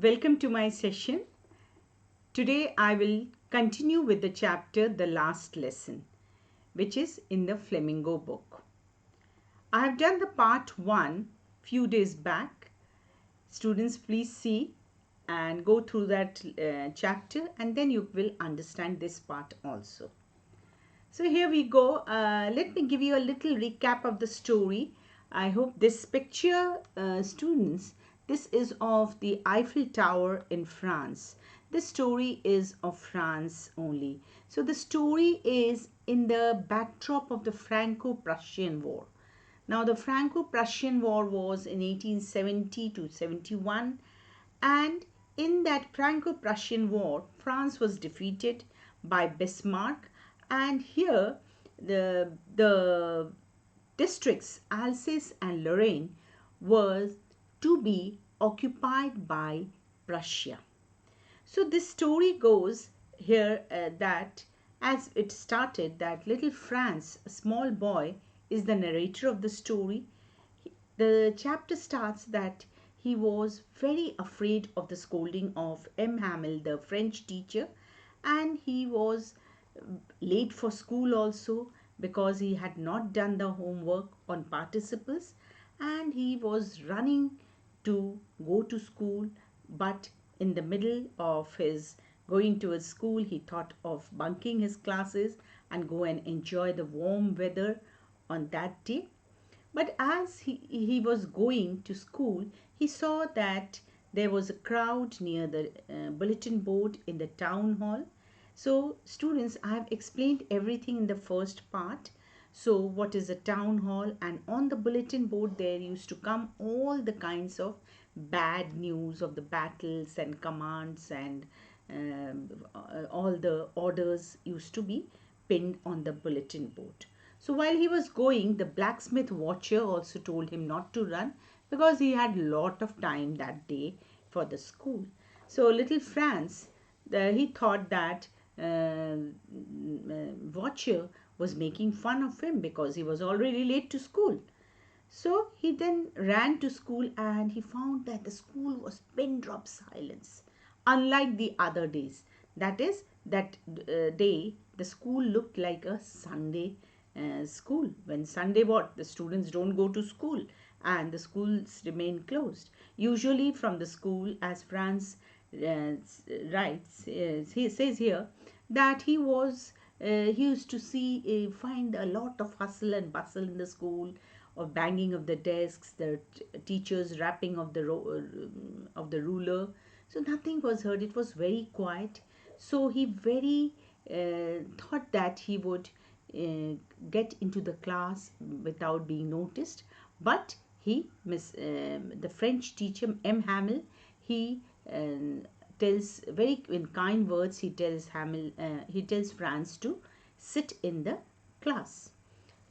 Welcome to my session. Today I will continue with the chapter The Last Lesson, which is in the Flamingo book. I have done the part 1 few days back. Students, please see and go through that chapter, and then you will understand this part also. So here we go. Let me give you a little recap of the story. I hope this picture, students, this is of the Eiffel Tower in France. This story is of France only. So the story is in the backdrop of the Franco-Prussian War. Now the Franco-Prussian War was in 1870 to 71, and in that Franco-Prussian War, France was defeated by Bismarck, and here the districts Alsace and Lorraine was to be occupied by Prussia. So this story goes here that as it started, that little Franz, a small boy, is the narrator of the story. The chapter starts that he was very afraid of the scolding of M. Hamel, the French teacher, and he was late for school also because he had not done the homework on participles, and he was running to go to school, but in the middle of his going to his school he thought of bunking his classes and go and enjoy the warm weather on that day. But as he was going to school, he saw that there was a crowd near the bulletin board in the town hall. So students, I have explained everything in the first part. So what is a town hall? And on the bulletin board there used to come all the kinds of bad news of the battles and commands, and all the orders used to be pinned on the bulletin board. So while he was going, the blacksmith watcher also told him not to run because he had lot of time that day for the school. So little Franz, he thought that watcher was making fun of him because he was already late to school. So he then ran to school, and he found that the school was pin drop silence, unlike the other days. That is, that day the school looked like a Sunday school. When Sunday, what? The students don't go to school and the schools remain closed. Usually from the school, as Franz writes, he says here that he used to find a lot of hustle and bustle in the school, or banging of the desks, the teachers rapping of the ruler. So nothing was heard. It was very quiet. So he very thought that he would get into the class without being noticed. But the French teacher M. Hamel, he tells very in kind words. He tells Franz to sit in the class.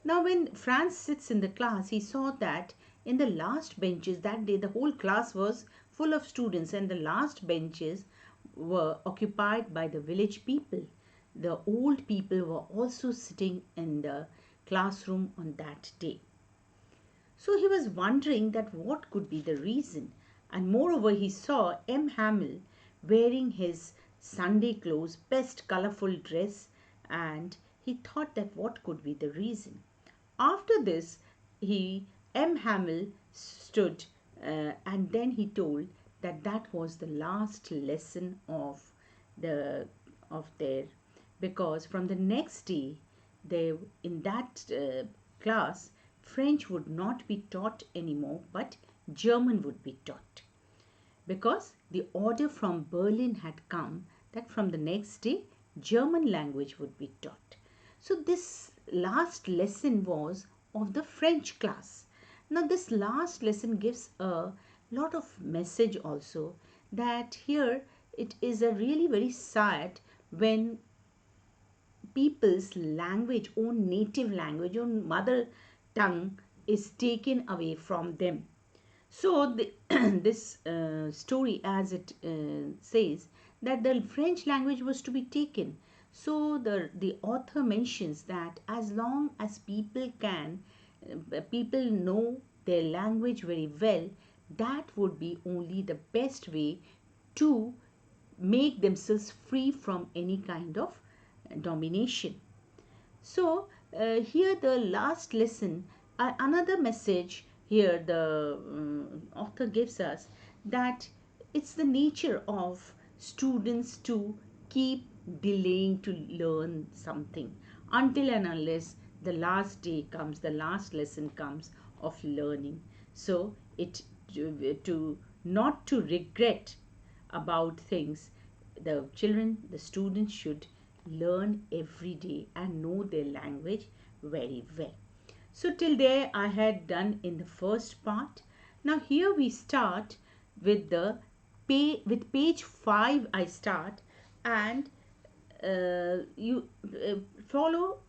Now, when Franz sits in the class, he saw that in the last benches that day, the whole class was full of students, and the last benches were occupied by the village people. The old people were also sitting in the classroom on that day. So he was wondering that what could be the reason. And moreover, he saw M. Hamel wearing his Sunday clothes, best colorful dress, and he thought that what could be the reason. After this, M. Hamel stood and then he told that that was the last lesson of their, because from the next day, in that class, French would not be taught anymore, but German would be taught, because the order from Berlin had come that from the next day German language would be taught. So this last lesson was of the French class. Now this last lesson gives a lot of message also, that here it is a really very sad when people's language, own native language, own mother tongue is taken away from them. So this story, as it says, that the French language was to be taken. So the author mentions that as long as people know their language very well, that would be only the best way to make themselves free from any kind of domination. So, here the last lesson, another message here the author gives us, that it's the nature of students to keep delaying to learn something until and unless the last day comes, the last lesson comes of learning. So, it to not to regret about things, the children, the students should learn every day and know their language very well. So till there I had done in the first part. Now here we start with the with page 5 I start, and you follow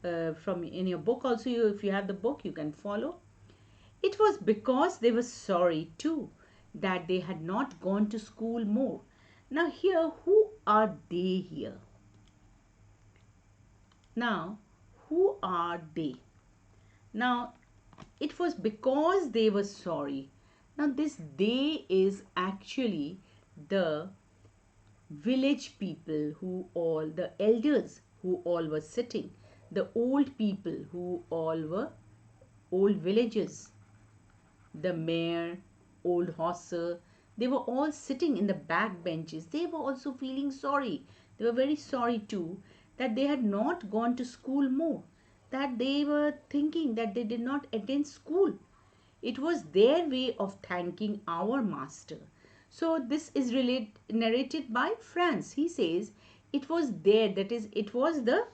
from in your book also. If you have the book, you can follow. It was because they were sorry too that they had not gone to school more. Now here, who are they here? Now, who are they? Now, it was because they were sorry. Now, this they is actually the village people who all, the elders who all were sitting, the old people who all were old villagers, the mayor, old hosser, they were all sitting in the back benches. They were also feeling sorry. They were very sorry too that they had not gone to school more, that they were thinking that they did not attend school. It was their way of thanking our master. So this is narrated by Franz. He says it was there, that is, it was the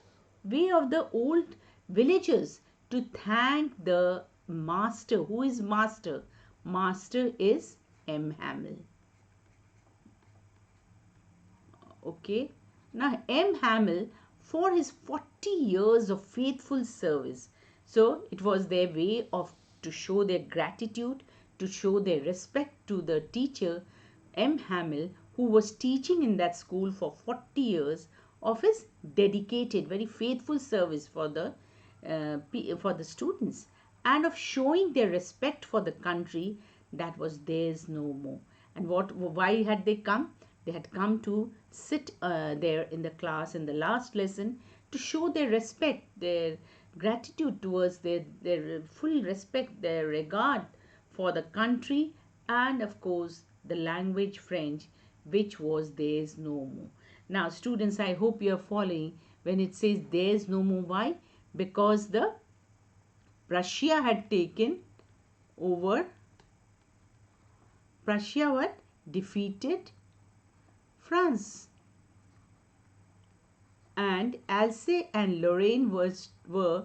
way of the old villagers to thank the master. Who is master? Master is M. Hamel. Okay. Now M. Hamel, for his 40 years of faithful service. So it was their way of to show their gratitude, to show their respect to the teacher M. Hamel, who was teaching in that school for 40 years, of his dedicated, very faithful service for the students, and of showing their respect for the country that was theirs no more. And why had they come? They had come to sit there in the class in the last lesson to show their respect, their gratitude towards their full respect, their regard for the country, and of course the language French, which was theirs no more. Now, students, I hope you are following when it says theirs no more. Why? Because the Prussia had taken over. Prussia what? Defeated France. And Alsace and Lorraine were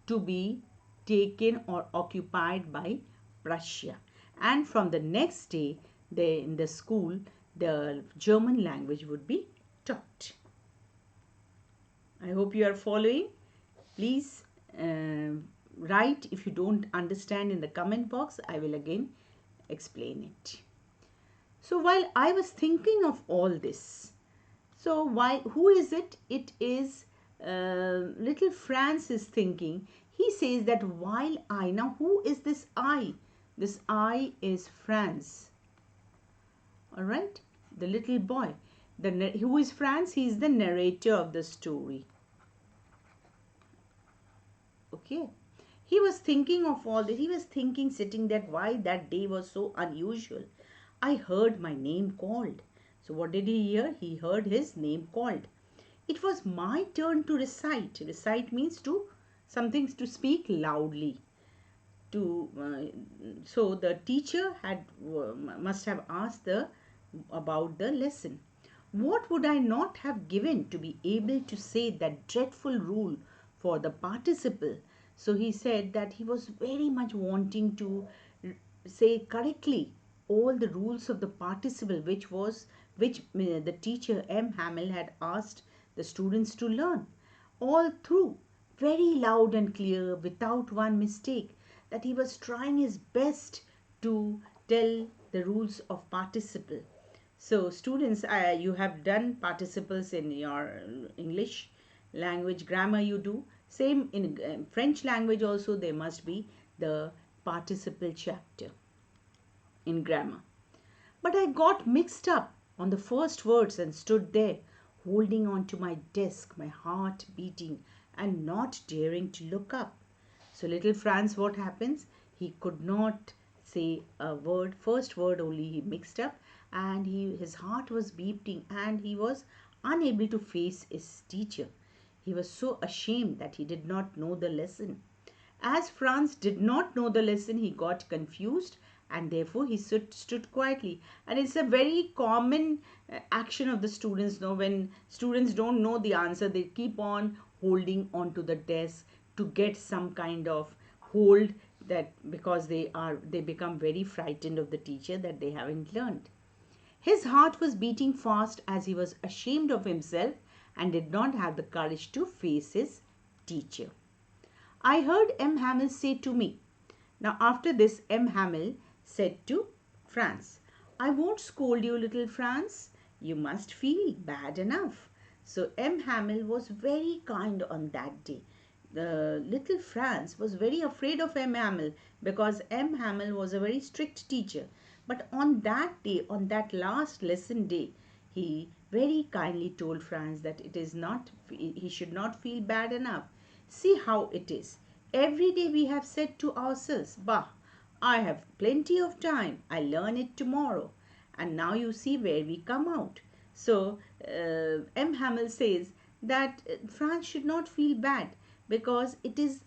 to be taken or occupied by Prussia. And from the next day, in the school, the German language would be taught. I hope you are following. Please write if you don't understand in the comment box. I will again explain it. So while I was thinking of all this, so who is it? It is little Franz is thinking. He says that while I, now who is this I? This I is Franz. All right, the little boy. Who is Franz? He is the narrator of the story. Okay. He was thinking of all this. He was thinking, sitting there, why that day was so unusual. I heard my name called. So what did he hear? He heard his name called. It was my turn to recite. Recite means something to speak loudly. So the teacher must have asked about the lesson. What would I not have given to be able to say that dreadful rule for the participle? So he said that he was very much wanting to say correctly all the rules of the participle, which the teacher M. Hamel had asked the students to learn all through, very loud and clear, without one mistake, that he was trying his best to tell the rules of participle. So students, you have done participles in your English language grammar, you do. Same in French language also, there must be the participle chapter in grammar. But I got mixed up on the first words and stood there, holding on to my desk, my heart beating and not daring to look up. So little Franz, what happens? He could not say a word, first word only he mixed up, and his heart was beating and he was unable to face his teacher. He was so ashamed that he did not know the lesson. As Franz did not know the lesson, he got confused and therefore he stood quietly. And it's a very common action of the students. No, when students don't know the answer, they keep on holding onto the desk to get some kind of hold, that because they become very frightened of the teacher that they haven't learned. His heart was beating fast as he was ashamed of himself and did not have the courage to face his teacher. I heard M. Hamel say to me. Now, after this, M. Hamel said to Franz, I won't scold you, little Franz. You must feel bad enough. So, M. Hamel was very kind on that day. The little Franz was very afraid of M. Hamel because M. Hamel was a very strict teacher. But on that day, on that last lesson day, he very kindly told Franz that he should not feel bad enough. See how it is. Every day we have said to ourselves, bah, I have plenty of time. I'll learn it tomorrow. And now you see where we come out. So M. Hamel says that Franz should not feel bad because it is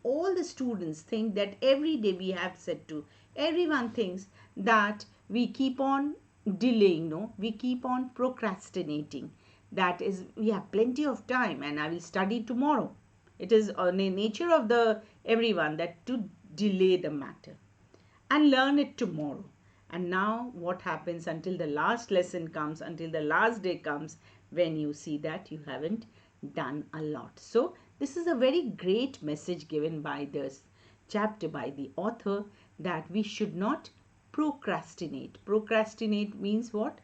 all the students think that every day we have said to, everyone thinks that we keep on delaying, no, we keep on procrastinating. That is, we have plenty of time and I will study tomorrow. It is a nature of the everyone that to delay the matter and learn it tomorrow. And now what happens until the last lesson comes, until the last day comes, when you see that you haven't done a lot. So this is a very great message given by this chapter by the author, that we should not procrastinate. Procrastinate means what?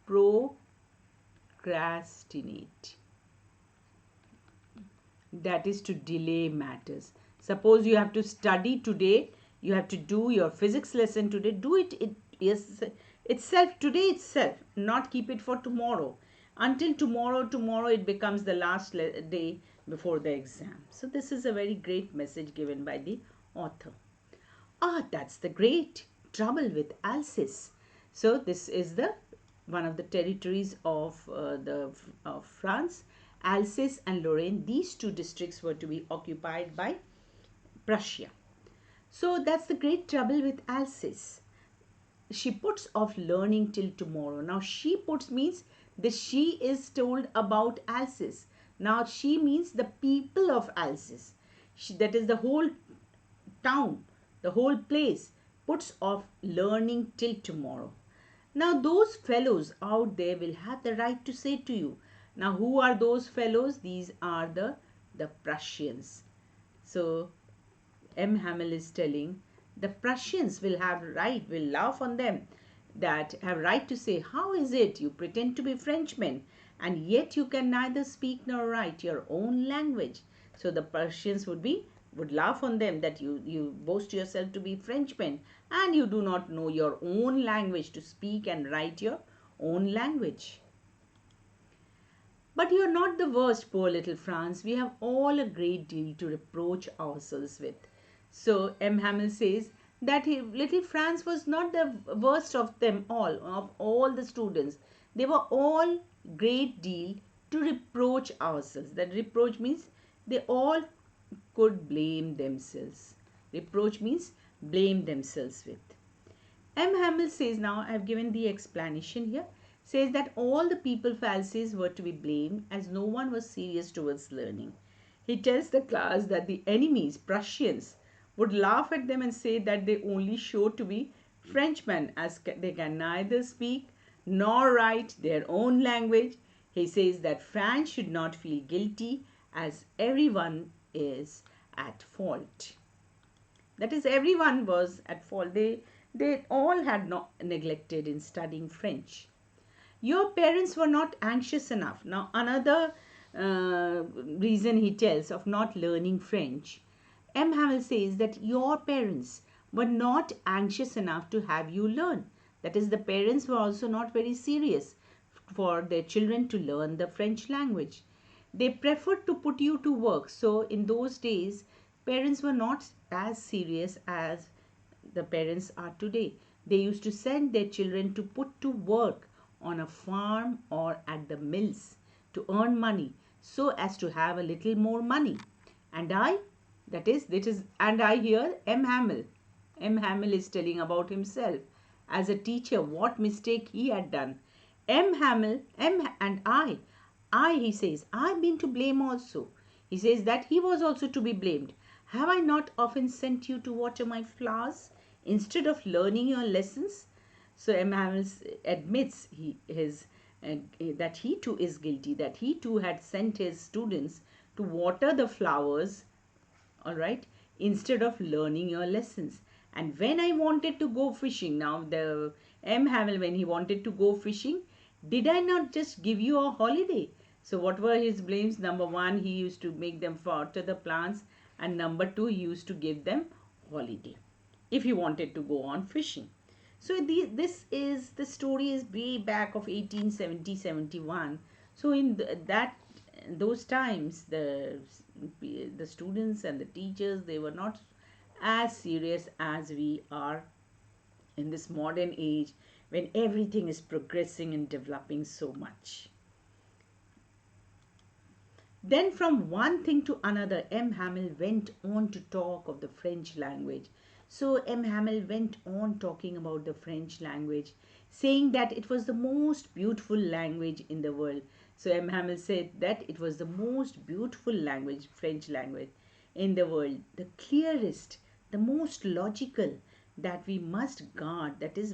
Procrastinate. That is to delay matters. Suppose you have to study today, you have to do your physics lesson today, do it itself today itself, not keep it for tomorrow. Until tomorrow it becomes the last day before the exam. So this is a very great message given by the author. That's the great trouble with Alsace. So this is the one of the territories of France. Alsace and Lorraine, these two districts were to be occupied by Prussia. So that's the great trouble with Alsace. She puts off learning till tomorrow. Now she puts means the she is told about Alsace. Now she means the people of Alsace. That is the whole town, the whole place puts off learning till tomorrow. Now those fellows out there will have the right to say to you. Now who are those fellows? These are the Prussians. So M. Hamel is telling the Prussians will laugh on them, that have right to say, how is it you pretend to be Frenchmen and yet you can neither speak nor write your own language? So the Prussians would laugh on them that you boast yourself to be Frenchmen and you do not know your own language to speak and write your own language. But you are not the worst, poor little Franz. We have all a great deal to reproach ourselves with. So M. Hamel says that little Franz was not the worst of them all, of all the students. They were all great deal to reproach ourselves. That reproach means they all could blame themselves. Reproach means blame themselves with. M. Hamel says, now I have given the explanation here, says that all the people of Alsace were to be blamed as no one was serious towards learning. He tells the class that the enemies, Prussians, would laugh at them and say that they only show to be Frenchmen as they can neither speak nor write their own language. He says that France should not feel guilty as everyone is at fault. That is, everyone was at fault. They all had not neglected in studying French. Your parents were not anxious enough. Now another reason he tells of not learning French, M. Hamel says that your parents were not anxious enough to have you learn. That is, the parents were also not very serious for their children to learn the French language. They preferred to put you to work. So in those days, parents were not as serious as the parents are today. They used to send their children to put to work on a farm or at the mills to earn money so as to have a little more money. And and I hear M. Hamill is telling about himself as a teacher what mistake he had done. He says, I've been to blame also. He says that he was also to be blamed. Have I not often sent you to water my flowers instead of learning your lessons? So M. Hamill admits that he too is guilty, that he too had sent his students to water the flowers, all right, instead of learning your lessons. And when I wanted to go fishing, now the M. Hamill, when he wanted to go fishing, did I not just give you a holiday? So what were his blames? Number one, he used to make them water the plants, and number two, he used to give them holiday if he wanted to go on fishing. So the story is way back of 1870-71. So in that those times, the students and the teachers, they were not as serious as we are in this modern age when everything is progressing and developing so much. Then from one thing to another, M. Hamill went on to talk of the French language. So M. Hamill went on talking about the French language, saying that it was the most beautiful language in the world. So M. Hamill said that it was the most beautiful language, French language, in the world, the clearest, the most logical, that we must guard. That is,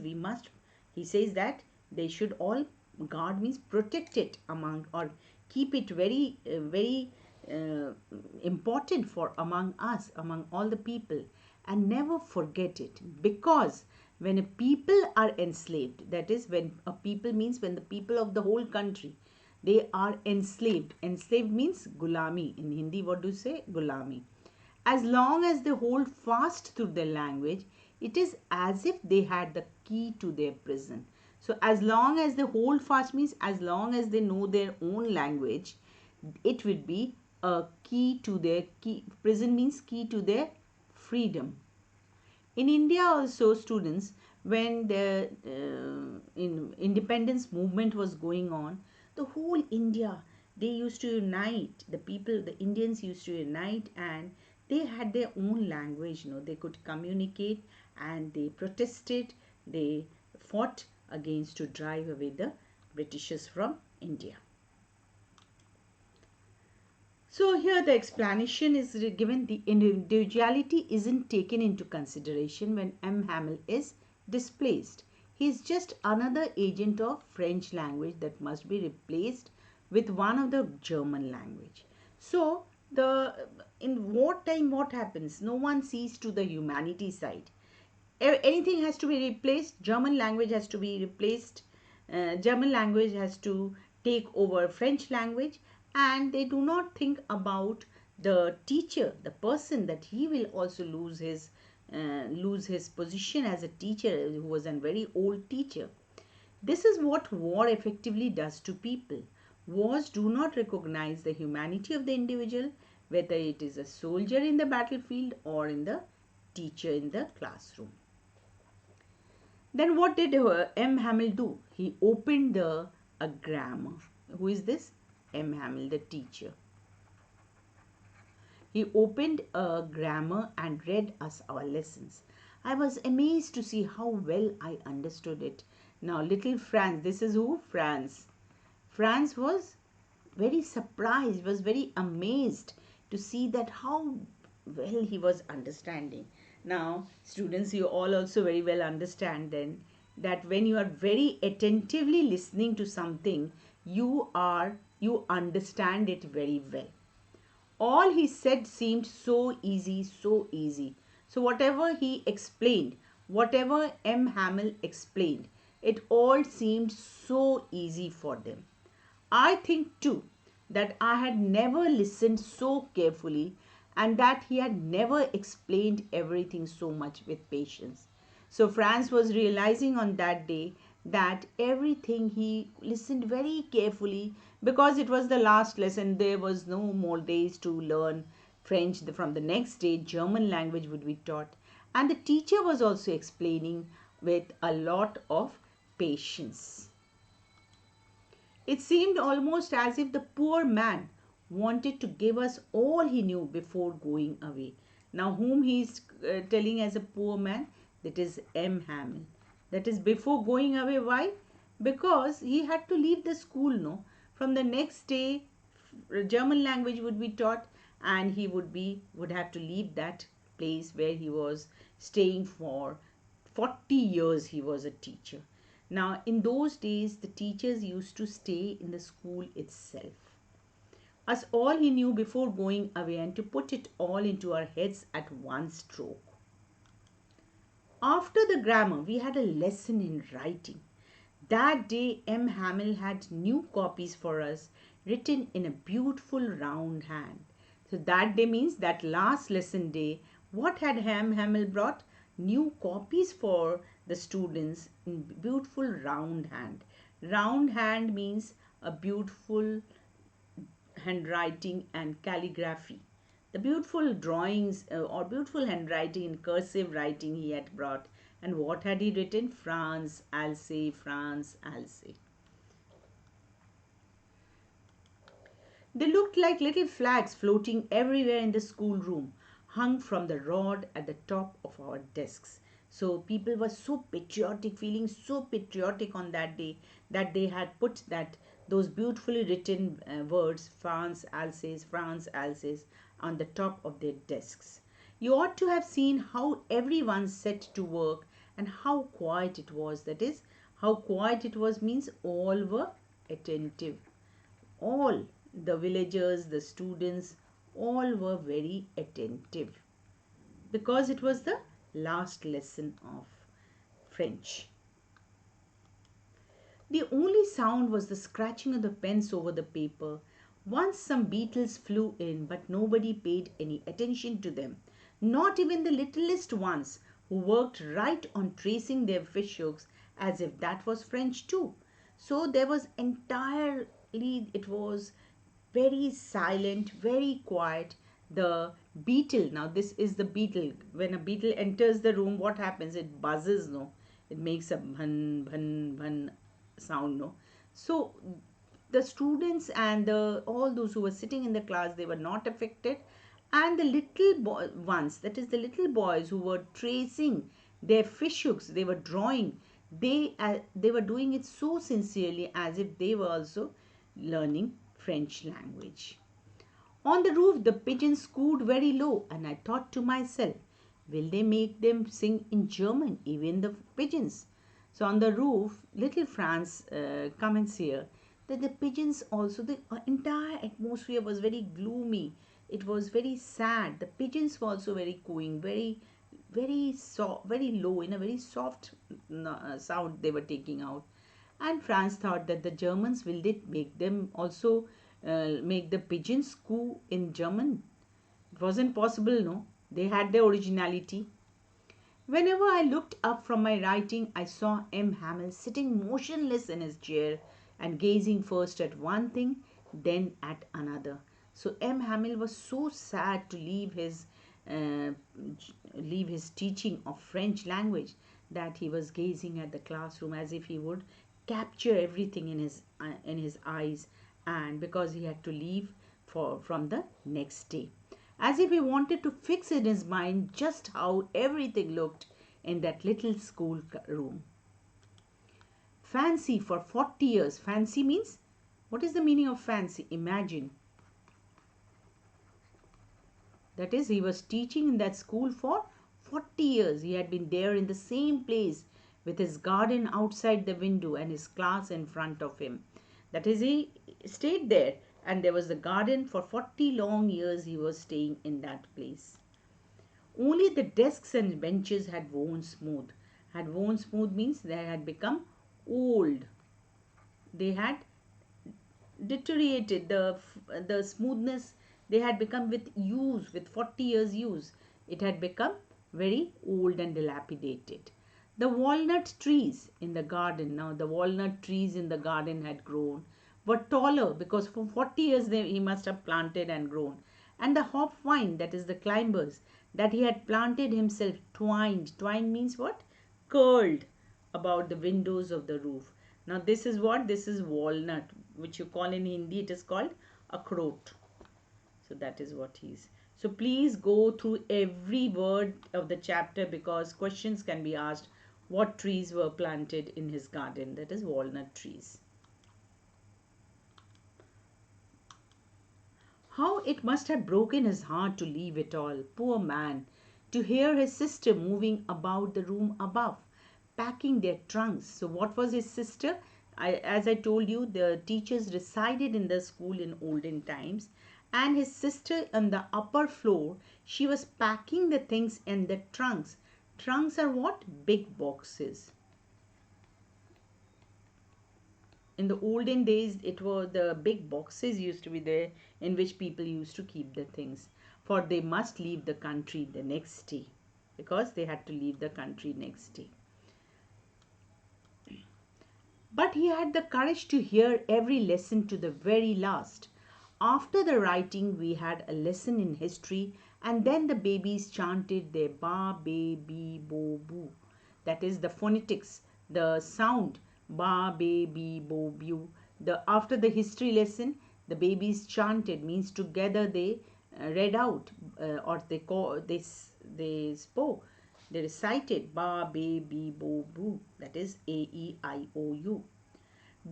he says that they should all guard means protect it among, or keep it very important for among us, among all the people, and never forget it. Because when a people are enslaved, that is, when a people means when the people of the whole country, they are enslaved. Enslaved means gulami. In Hindi, what do you say? Gulami. As long as they hold fast to their language, it is as if they had the key to their prison. So as long as they hold fast means as long as they know their own language, it would be a key to their key. Prison means key to their freedom. In India also, students, when the independence movement was going on, the whole India, they used to unite. The people, the Indians used to unite, and they had their own language. They could communicate, and they protested. They fought against to drive away the Britishers from India. So here the explanation is given. The individuality isn't taken into consideration when M. Hamill is displaced. He is just another agent of French language that must be replaced with one of the German language. So in wartime, what happens? No one sees to the humanity side. Anything has to be replaced. German language has to be replaced. German language has to take over French language, and they do not think about the teacher, the person, that he will also lose his position as a teacher, who was a very old teacher. This is what war effectively does to people. Wars do not recognize the humanity of the individual, whether it is a soldier in the battlefield or in the teacher in the classroom. Then what did M. Hamill do? He opened a grammar. Who is this? M. Hamill, the teacher. He opened a grammar and read us our lessons. I was amazed to see how well I understood it. Now, little Franz, this is who? Franz. Franz was very surprised, was very amazed to see that how well he was understanding. Now, students, you all also very well understand then that when you are very attentively listening to something, you understand it very well. All he said seemed so easy, so easy. So whatever he explained, whatever M. Hamill explained, it all seemed so easy for them. I think too that I had never listened so carefully, and that he had never explained everything so much with patience. So Franz was realizing on that day that everything he listened very carefully because it was the last lesson. There was no more days to learn French. From the next day, German language would be taught. And the teacher was also explaining with a lot of patience. It seemed almost as if the poor man wanted to give us all he knew before going away. Now, whom he is telling as a poor man? That is M. Hamel. That is before going away. Why? Because he had to leave the school, no? From the next day, German language would be taught, and he would have to leave that place where he was staying for 40 years. He was a teacher. Now, in those days, the teachers used to stay in the school itself. Us all he knew before going away and to put it all into our heads at one stroke. After the grammar, we had a lesson in writing. That day, M. Hamill had new copies for us written in a beautiful round hand. So that day means that last lesson day, what had M. Hamill brought? New copies for the students in beautiful round hand. Round hand means a beautiful handwriting and calligraphy. The beautiful drawings or beautiful handwriting in cursive writing he had brought. And what had he written? France, Alsace, France, Alsace. They looked like little flags floating everywhere in the schoolroom, hung from the rod at the top of our desks. So people were so patriotic, feeling so patriotic on that day that they had put that those beautifully written words France, Alsace on the top of their desks. You ought to have seen how everyone set to work and how quiet it was. That is, how quiet it was means all were attentive. All the villagers, the students, all were very attentive because it was the last lesson of French. The only sound was the scratching of the pens over the paper. Once some beetles flew in, but nobody paid any attention to them, not even the littlest ones who worked right on tracing their fish hooks as if that was French too. So there was entirely, it was very silent, very quiet. The beetle, now this is the beetle. When a beetle enters the room, what happens? It buzzes, no? It makes a bhan, bhan, bhan sound, no? So the students and all those who were sitting in the class, they were not affected. And the ones, that is the little boys who were tracing their fish hooks, they were drawing. They were doing it so sincerely as if they were also learning French language. On the roof, the pigeons cooed very low, and I thought to myself, will they make them sing in German, even the pigeons? So on the roof, little Franz comments here that the pigeons also, the entire atmosphere was very gloomy. It was very sad. The pigeons were also very cooing, very soft, very low, in a very soft sound they were taking out. And Franz thought that the Germans will they make them also make the pigeons coo in German. It wasn't possible, no. They had their originality. Whenever I looked up from my writing, I saw M. Hamill sitting motionless in his chair and gazing first at one thing, then at another. So M. Hamill was so sad to uh, leave his teaching of French language that he was gazing at the classroom as if he would capture everything in his eyes, and because he had to leave from the next day, as if he wanted to fix in his mind just how everything looked in that little school room. Fancy for 40 years. Fancy means, what is the meaning of fancy? Imagine. That is, he was teaching in that school for 40 years. He had been there in the same place with his garden outside the window and his class in front of him. That is, he stayed there, and there was the garden for 40 long years. He was staying in that place. Only the desks and benches had worn smooth. Had worn smooth means they had become old. They had deteriorated. The smoothness, they had become with 40 years use. It had become very old and dilapidated. The walnut trees in the garden, now the walnut trees in the garden had grown, were taller because for 40 years he must have planted and grown. And the hopvine, that is the climbers, that he had planted himself, twined. Twined means what? Curled about the windows of the roof. Now this is what? This is walnut, which you call in Hindi, it is called akhrot. So that is what he's. So please go through every word of the chapter because questions can be asked. What trees were planted in his garden? That is walnut trees. How it must have broken his heart to leave it all, poor man, to hear his sister moving about the room above, packing their trunks. So, what was his sister? As I told you, the teachers resided in the school in olden times, and his sister on the upper floor, she was packing the things in the trunks. Trunks are what? Big boxes. In the olden days, it were the big boxes used to be there in which people used to keep the things, for they must leave the country the next day, because they had to leave the country next day. But he had the courage to hear every lesson to the very last. After the writing, we had a lesson in history, and then the babies chanted their ba, be, bi, bo, boo. That is the phonetics, the sound ba, be, bi, bo, bu. After the history lesson, the babies chanted, means together they read out, or they spoke. They recited ba, be, bi, bo, boo. That is A, E, I, O, U.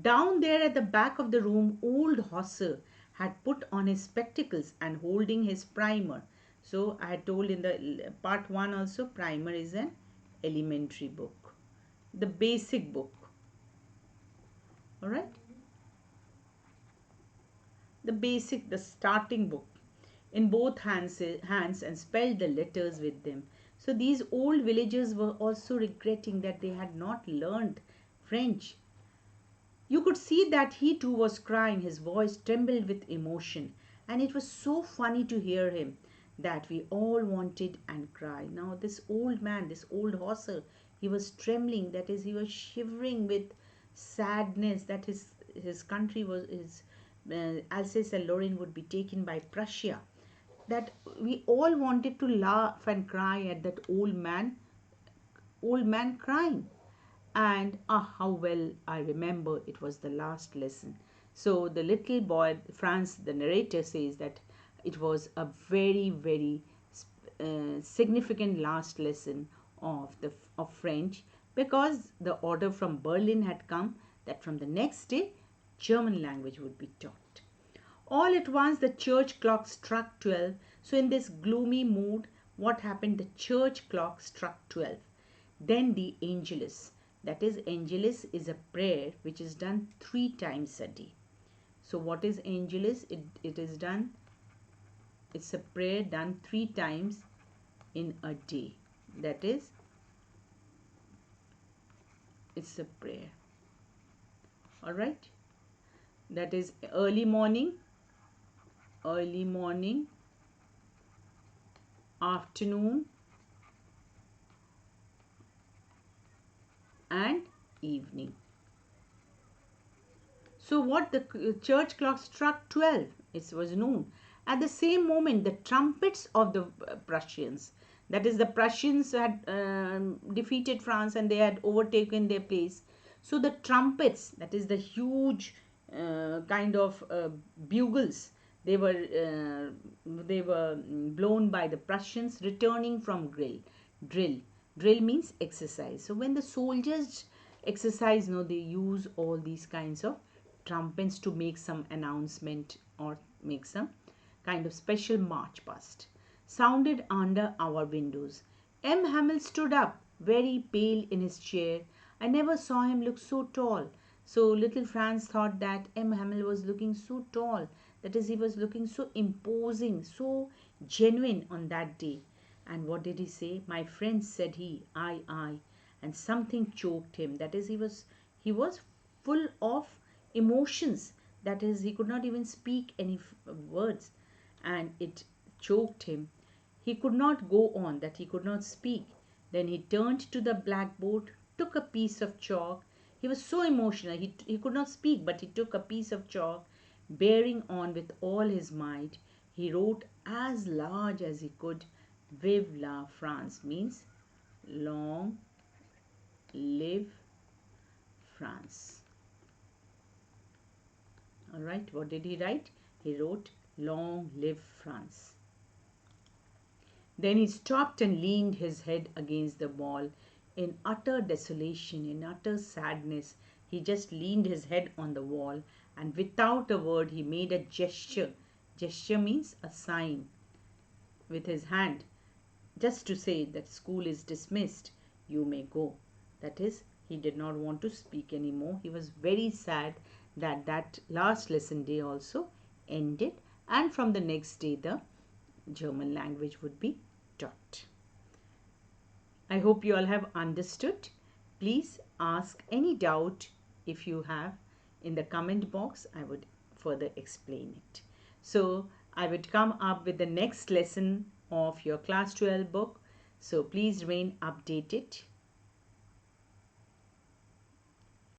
Down there at the back of the room, old Hosser had put on his spectacles and holding his primer. So I had told in the part 1 also, primer is an elementary book, the basic book. All right, the starting book, in both hands and spelled the letters with them. So these old villagers were also regretting that they had not learned French. You could see that he too was crying. His voice trembled with emotion, and it was so funny to hear him that we all wanted and cried. Now, this old man, this old Hosser, he was trembling, that is, he was shivering with sadness that his country was, his Alsace and Lorraine would be taken by Prussia. That we all wanted to laugh and cry at that old man crying. And how well I remember it was the last lesson. So the little boy, Franz, the narrator, says that it was a very, very significant last lesson of French, because the order from Berlin had come that from the next day German language would be taught. All at once the church clock struck 12. So in this gloomy mood, what happened? The church clock struck 12. Then the Angelus. That is, Angelus is a prayer which is done 3 times a day. So what is Angelus? It is done, it's a prayer done 3 times in a day. That is, it's a prayer. All right. That is early morning, afternoon, and evening. So what the church clock struck 12. It was noon. At the same moment, the trumpets of the Prussians, that is, the Prussians had defeated France and they had overtaken their place. So the trumpets, that is the huge kind of bugles, they were blown by the Prussians returning from drill means exercise. So when the soldiers exercise, they use all these kinds of trumpets to make some announcement or make some kind of special march past. Sounded under our windows. M. Hamel stood up, very pale in his chair. I never saw him look so tall. So little Franz thought that M. Hamel was looking so tall. That is, he was looking so imposing, so genuine on that day. And what did he say? My friend, said he, I. And something choked him. That is, he was full of emotions. That is, he could not even speak any words, and it choked him. He could not go on, that he could not speak. Then he turned to the blackboard, took a piece of chalk. He was so emotional. He could not speak, but he took a piece of chalk, bearing on with all his might. He wrote as large as he could, Vive la France, means long live France. All right, what did he write? He wrote, Long live France. Then he stopped and leaned his head against the wall. In utter desolation, in utter sadness, he just leaned his head on the wall, and without a word he made a gesture. Gesture means a sign with his hand, just to say that school is dismissed, you may go. That is, he did not want to speak anymore. He was very sad that that last lesson day also ended, and from the next day the German language would be taught. I hope you all have understood. Please ask any doubt if you have in the comment box. I would further explain it. So I would come up with the next lesson of your class 12 book. So please remain updated.